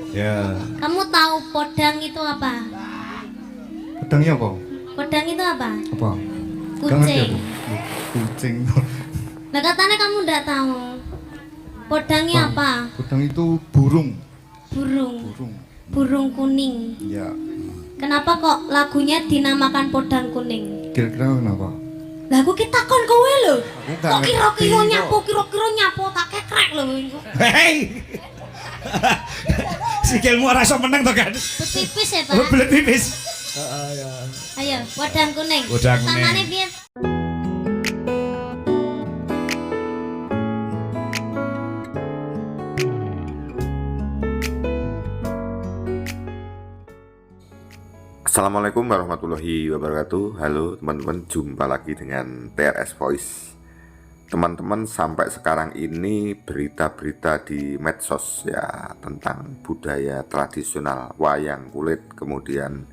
Ya. Kamu tahu podang itu apa? Pedangnya apa? Podang itu apa? Apa? Gak ngerti Kucing. aku. Kucing. Nah katanya kamu nggak tahu. Podangnya apa? Pedang itu burung. Burung. Burung. Burung kuning. Ya. Kenapa kok lagunya dinamakan podang kuning? Kira-kira kenapa? Lagu kita kon kowe lho. Aku gak Kok kira-kira ngerti, kira-kira nyapu tak kekrek lho. Hei. Sikilmu ora iso meneng to kan? Tipis ya, Oh, Pak. belet tipis. Ayo, podang kuning. Podang kuning. Tangannya piye? Assalamualaikum warahmatullahi wabarakatuh. Halo teman-teman, jumpa lagi dengan TRS Voice. Teman-teman, sampai sekarang ini berita-berita di medsos ya tentang budaya tradisional wayang kulit, kemudian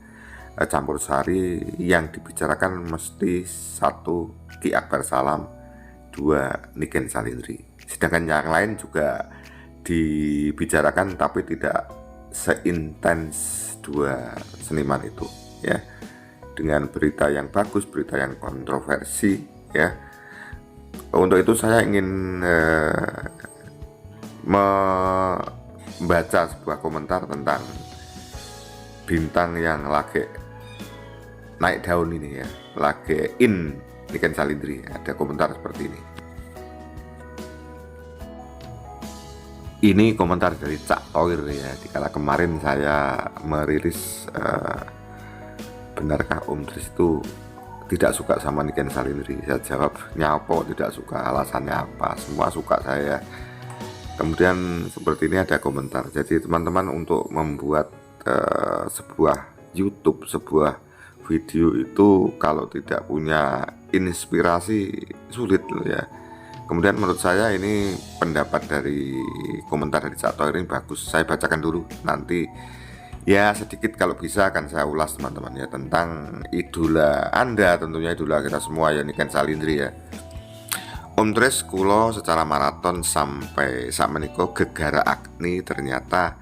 campur sari, yang dibicarakan mesti satu Ki Akbar Salam, dua Niken Salindri. Sedangkan yang lain juga dibicarakan tapi tidak seintens dua seniman itu ya, dengan berita yang bagus, berita yang kontroversi ya. Untuk itu saya ingin membaca sebuah komentar tentang bintang yang lagi naik daun ini ya, lagi in Niken Salindri. Ada komentar seperti ini. Ini komentar dari Cak Toir ya. Dikala kemarin saya merilis benarkah Om Tris itu tidak suka sama Niken Salindri? Saya jawab, nyapo tidak suka, alasannya apa? Semua suka saya. Kemudian seperti ini ada komentar. Jadi teman-teman, untuk membuat sebuah YouTube, sebuah video itu kalau tidak punya inspirasi sulit loh ya. Kemudian menurut saya ini pendapat dari komentar dari Cak Toir ini bagus. Saya bacakan dulu, nanti ya sedikit kalau bisa akan saya ulas teman-teman ya, tentang idola Anda, tentunya idola kita semua ya, Niken Salindri ya. Om Tris, kulo secara maraton sampai sakmenika gegara Agni ternyata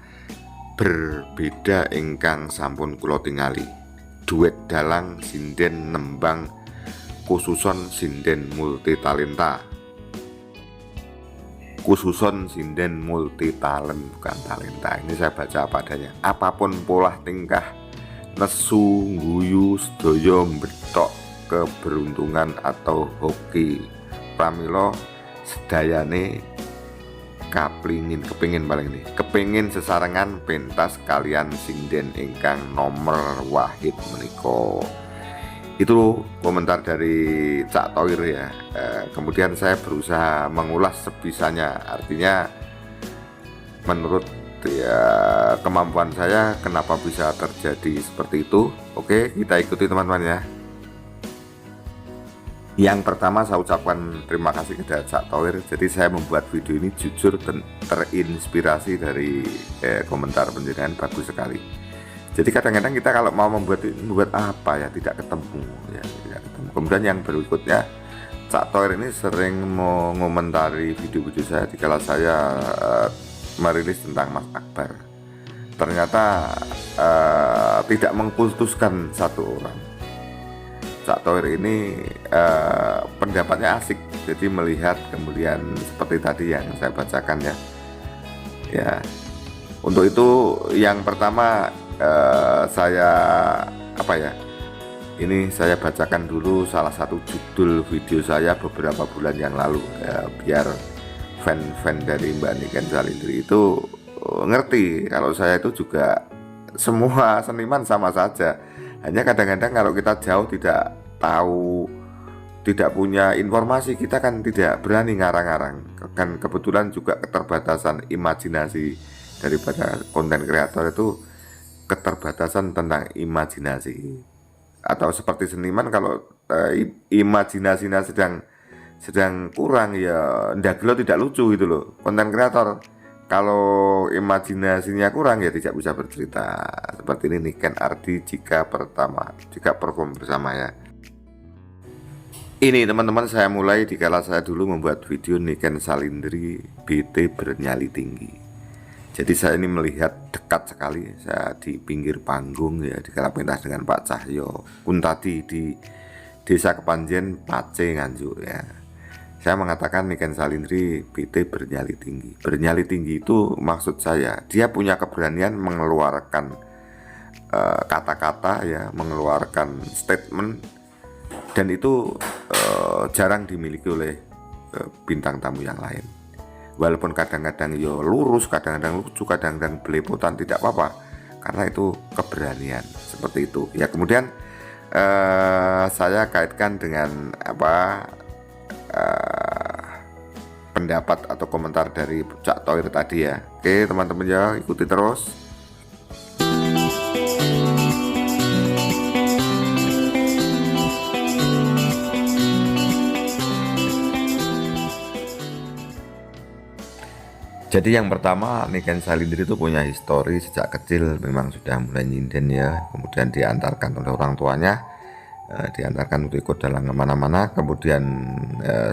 berbeda ingkang sampun kulo tingali. Duet dalang sinden nembang khususon sinden multi talenta. Khususon sinden multi talent, bukan talenta. Ini saya baca apa adanya. Apapun pola tingkah, nesu, guyu, sedoyo, betok, keberuntungan atau hoki, pramilo sedayane kaplingin, kepingin paling ini, kepingin sesarengan pentas kalian sinden ingkang nomor wahid meniko. Itu komentar dari Cak Toir ya. Kemudian saya berusaha mengulas sebisanya, artinya menurut ya kemampuan saya kenapa bisa terjadi seperti itu. Oke, kita ikuti teman-teman ya. Yang pertama saya ucapkan terima kasih kepada Cak Toir. Jadi saya membuat video ini jujur terinspirasi dari komentar penjelasan bagus sekali. Jadi kadang-kadang kita kalau mau membuat apa ya tidak ketemu ya, tidak ketemu. Kemudian yang berikutnya, Cak Toir ini sering mengomentari video-video saya dikala saya merilis tentang Mas Akbar. Ternyata tidak mengkultuskan satu orang. Cak Toir ini pendapatnya asik. Jadi melihat kemudian seperti tadi yang saya bacakan ya. Ya. Untuk itu yang pertama, saya ini saya bacakan dulu salah satu judul video saya beberapa bulan yang lalu ya, biar fan-fan dari Mbak Niken Salindri itu ngerti kalau saya itu juga semua seniman sama saja. Hanya kadang-kadang kalau kita jauh, tidak tahu, tidak punya informasi, kita kan tidak berani ngarang-ngarang. Kan kebetulan juga keterbatasan imajinasi daripada konten kreator itu, keterbatasan tentang imajinasi. Atau seperti seniman, kalau imajinasinya sedang kurang ya ndagelo tidak lucu gitu loh. Konten kreator kalau imajinasinya kurang ya tidak bisa bercerita. Seperti ini Niken Ardi jika perform bersama ya. Ini teman-teman, saya mulai dikala saya dulu membuat video Niken Salindri BT bernyali tinggi. Jadi saya ini melihat dekat sekali, saya di pinggir panggung ya, dikala pentas dengan Pak Cahyo Kuntadi di Desa Kepanjen, Pace, Nganjuk ya. Saya mengatakan Niken Salindri PT bernyali tinggi. Bernyali tinggi itu maksud saya, dia punya keberanian mengeluarkan kata-kata ya, mengeluarkan statement, dan itu jarang dimiliki oleh bintang tamu yang lain. Walaupun kadang-kadang yo lurus, kadang-kadang lucu, kadang-kadang belepotan, tidak apa-apa, karena itu keberanian seperti itu ya. Kemudian saya kaitkan dengan pendapat atau komentar dari Cak Thoir tadi ya. Oke teman-teman ya, ikuti terus. Jadi yang pertama, Niken Salindri itu punya histori sejak kecil, memang sudah mulai nyinden ya. Kemudian diantarkan oleh orang tuanya, diantarkan untuk ikut dalam kemana-mana. Kemudian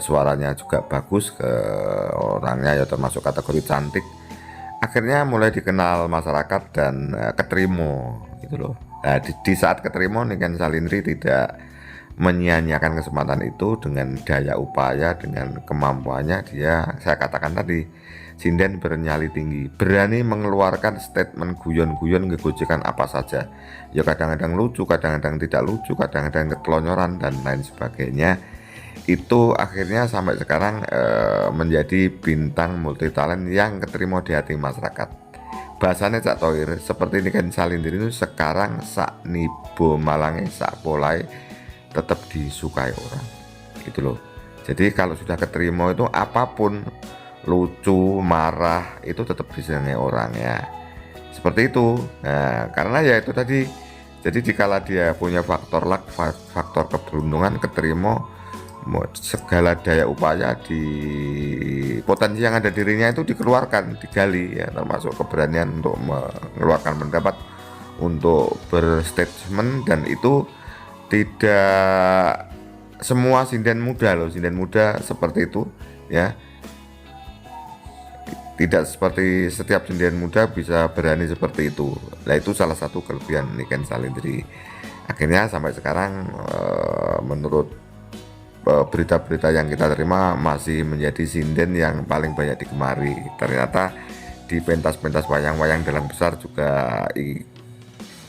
suaranya juga bagus, ke orangnya ya termasuk kategori cantik. Akhirnya mulai dikenal masyarakat dan keterima gitu loh. Nah, di saat keterima, Niken Salindri tidak menyia-nyiakan kesempatan itu. Dengan daya upaya, dengan kemampuannya, dia, saya katakan tadi, sinden bernyali tinggi, berani mengeluarkan statement guyon-guyon, ngegojekan apa saja ya, kadang-kadang lucu, kadang-kadang tidak lucu, kadang-kadang ketelonyoran dan lain sebagainya. Itu akhirnya sampai sekarang menjadi bintang multitalent yang keterima di hati masyarakat. Bahasanya Cak Thoir, seperti Niken Salindri itu sekarang sak nibo malange sak polai tetap disukai orang gitu loh. Jadi kalau sudah keterima itu apapun, lucu, marah, itu tetap disenangi orang ya, seperti itu. Nah, karena ya itu tadi, jadi dikala dia punya faktor luck, faktor keberuntungan, keterima, segala daya upaya di potensi yang ada dirinya itu dikeluarkan, digali ya, termasuk keberanian untuk mengeluarkan pendapat, untuk berstatement. Dan itu tidak semua sinden muda loh, sinden muda seperti itu ya. Tidak seperti setiap sinden muda bisa berani seperti itu. Nah, itu salah satu kelebihan Niken Salindri. Akhirnya sampai sekarang menurut berita-berita yang kita terima masih menjadi sinden yang paling banyak digemari. Ternyata di pentas-pentas wayang-wayang dalam besar juga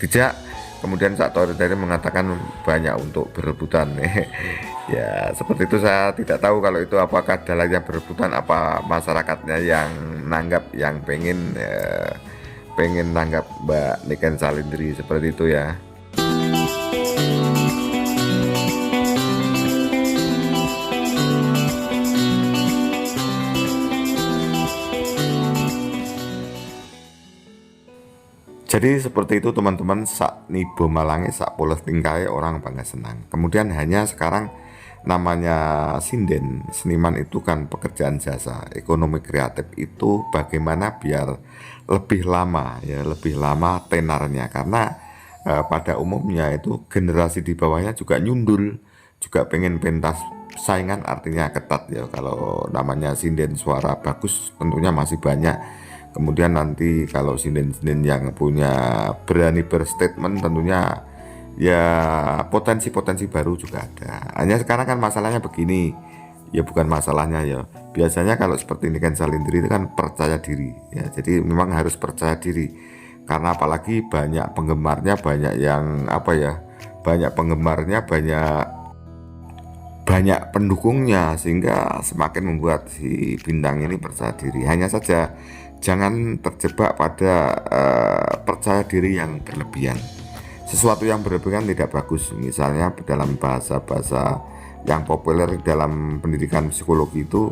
tidak. Kemudian Cak Thoir tadi mengatakan banyak untuk berebutan. Ya seperti itu, saya tidak tahu kalau itu apakah adalah yang berebutan, apa masyarakatnya yang nanggap, yang pengen nanggap Mbak Niken Salindri seperti itu ya. Jadi seperti itu teman-teman, sak nibo malange sak poles tingkai, orang bangga senang. Kemudian hanya sekarang namanya sinden, seniman itu kan pekerjaan jasa, ekonomi kreatif itu bagaimana biar lebih lama ya, lebih lama tenarnya. Karena pada umumnya itu generasi di bawahnya juga nyundul, juga pengen pentas saingan, artinya ketat ya. Kalau namanya sinden suara bagus tentunya masih banyak. Kemudian nanti kalau sinden-sinden yang punya berani berstatement, tentunya ya potensi-potensi baru juga ada. Hanya sekarang kan masalahnya begini, ya bukan masalahnya ya. Biasanya kalau seperti Niken Salindri itu kan percaya diri ya. Jadi memang harus percaya diri. Karena apalagi banyak penggemarnya, banyak yang banyak penggemarnya, banyak pendukungnya, sehingga semakin membuat si bintang ini percaya diri. Hanya saja jangan terjebak pada percaya diri yang berlebihan. Sesuatu yang berlebihan tidak bagus. Misalnya dalam bahasa-bahasa yang populer dalam pendidikan psikologi itu,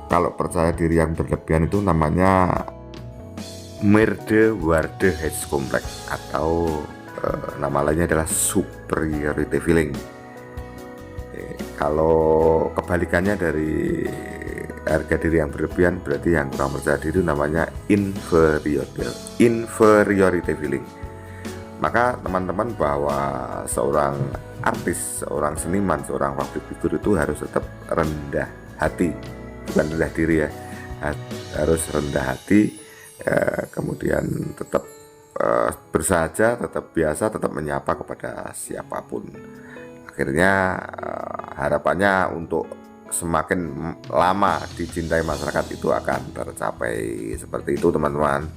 kalau percaya diri yang berlebihan itu namanya Meerderwaardigheidscomplex, atau nama lainnya adalah superiority feeling. Kalau kebalikannya dari harga diri yang berlebihan, berarti yang kurang percaya diri, namanya inferiority feeling. Maka teman-teman, bahwa seorang artis, seorang seniman, seorang public figure itu harus tetap rendah hati, bukan rendah diri ya, harus rendah hati kemudian tetap bersahaja, tetap biasa, tetap menyapa kepada siapapun. Akhirnya harapannya untuk semakin lama dicintai masyarakat itu akan tercapai. Seperti itu teman-teman.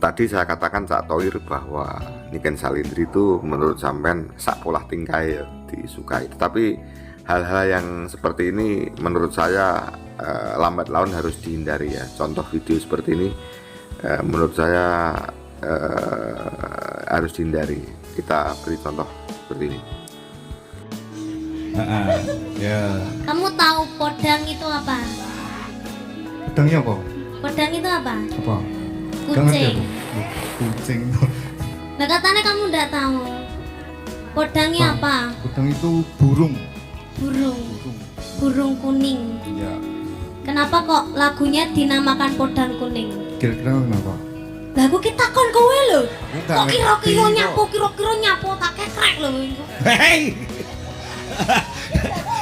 Tadi saya katakan Cak Toir bahwa Niken Salindri itu menurut sampean sak polah tingkai ya, disukai. Tetapi hal-hal yang seperti ini menurut saya lambat laun harus dihindari ya. Contoh video seperti ini menurut saya harus dihindari. Kita beri contoh seperti ini. Ya. Kamu tahu podang itu apa? Pedangnya apa? Podang itu apa? Apa? Gak ngerti Kucing. aku. Kucing. Nah katanya kamu nggak tahu. Podangnya apa? Pedang itu burung. Burung. Burung. Burung kuning. Ya. Kenapa kok lagunya dinamakan podang kuning? Kira-kira kenapa? Lah aku kita kon kowe lho. Enggak Kok kira-kira ngerti, kira-kira nyapu tak kekrek lho. Hei.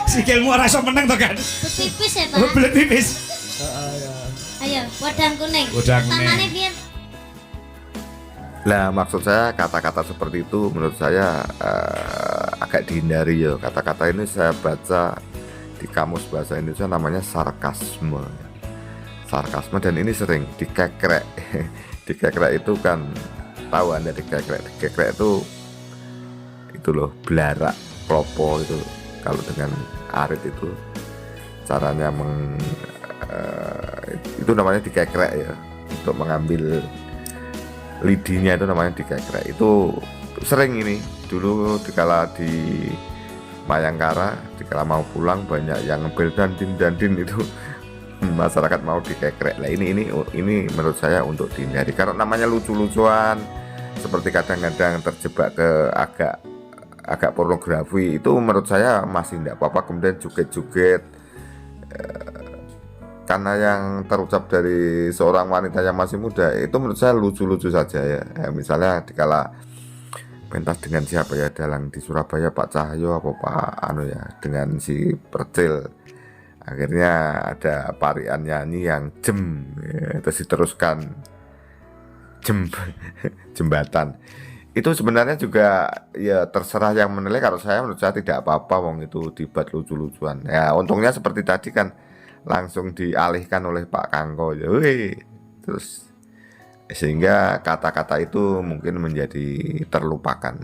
Sikilmu ora iso meneng to kan? Pipis ya, Oh, Pak. belet pipis. Ayo, podang kuning. Podang kuning. Tangannya biar Nah, maksud saya kata-kata seperti itu menurut saya agak dihindari ya. Kata-kata ini saya baca di kamus bahasa Indonesia namanya sarkasme. Sarkasme, dan ini sering dikekrek. Dikekrek itu kan, tahu Anda dikekrek. Dikekrek itu loh, belarak, klopo itu. Kalau dengan arit itu caranya itu namanya dikekrek ya. Untuk mengambil lidinya itu namanya dikekrek. Itu sering ini dulu dikala di Mayangkara, dikala mau pulang banyak yang ngebel dandin itu masyarakat mau dikekrek. Lah ini menurut saya untuk dihindari karena namanya lucu-lucuan, seperti kadang-kadang terjebak ke agak pornografi, itu menurut saya masih tidak apa-apa. Kemudian joget-joget karena yang terucap dari seorang wanita yang masih muda itu menurut saya lucu-lucu saja ya. Misalnya dikala pentas dengan siapa ya, dalang di Surabaya, Pak Cahyo apa Pak Anu ya, dengan si Percil, akhirnya ada parian nyanyi yang ya, terus diteruskan jembatan. Itu sebenarnya juga ya terserah yang menilai. Kalau saya, menurut saya tidak apa-apa, wong itu dibuat lucu-lucuan ya. Untungnya seperti tadi kan langsung dialihkan oleh Pak Kangko ya, terus sehingga kata-kata itu mungkin menjadi terlupakan.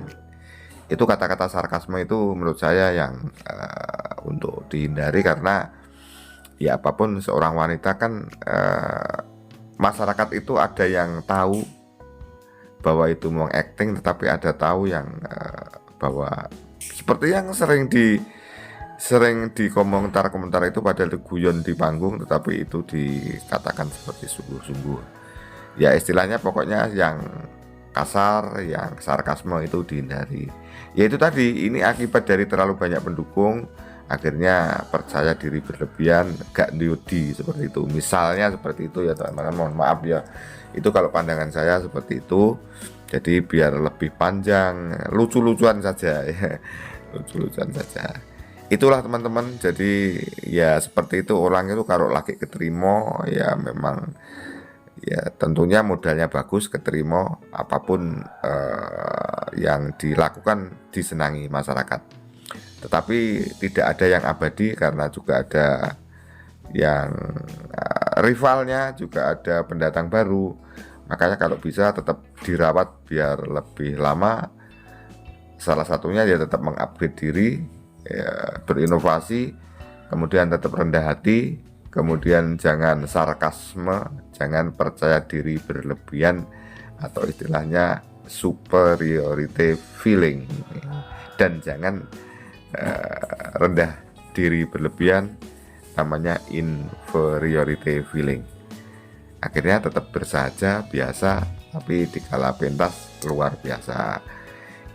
Itu kata-kata sarkasme itu menurut saya yang untuk dihindari, karena ya apapun seorang wanita kan masyarakat itu ada yang tahu bahwa itu mau acting, tetapi ada tahu yang bahwa seperti yang sering di komentar itu padahal guyon di panggung, tetapi itu dikatakan seperti sungguh-sungguh. Ya istilahnya pokoknya yang kasar, yang sarkasme itu dihindari. Ya itu tadi, ini akibat dari terlalu banyak pendukung, akhirnya percaya diri berlebihan, gak diudi seperti itu. Misalnya seperti itu ya teman-teman, mohon maaf ya. Itu kalau pandangan saya seperti itu. Jadi biar lebih panjang, lucu-lucuan saja ya. Lucu-lucuan saja. Itulah teman-teman. Jadi ya seperti itu, orang itu kalau lagi keterima ya memang ya tentunya modalnya bagus, keterima, apapun yang dilakukan disenangi masyarakat. Tetapi tidak ada yang abadi, karena juga ada yang rivalnya, juga ada pendatang baru. Makanya kalau bisa tetap dirawat biar lebih lama. Salah satunya ya tetap mengupgrade diri ya, berinovasi, kemudian tetap rendah hati, kemudian jangan sarkasme, jangan percaya diri berlebihan atau istilahnya superiority feeling, dan jangan rendah diri berlebihan, namanya inferiority feeling. Akhirnya tetap bersahaja biasa, tapi dikala pentas luar biasa.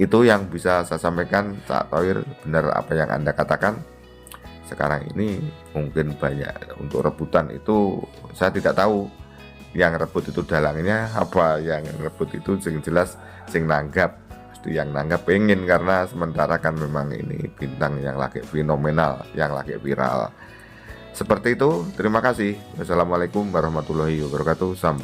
Itu yang bisa saya sampaikan, Cak Toir. Benar apa yang Anda katakan. Sekarang ini mungkin banyak untuk rebutan itu, saya tidak tahu yang rebut itu dalangnya apa, yang rebut itu sing jelas sing nanggap pasti yang nanggap pengen, karena sementara kan memang ini bintang yang lagi fenomenal, yang lagi viral. Seperti itu, terima kasih. Wassalamualaikum warahmatullahi wabarakatuh. Sampai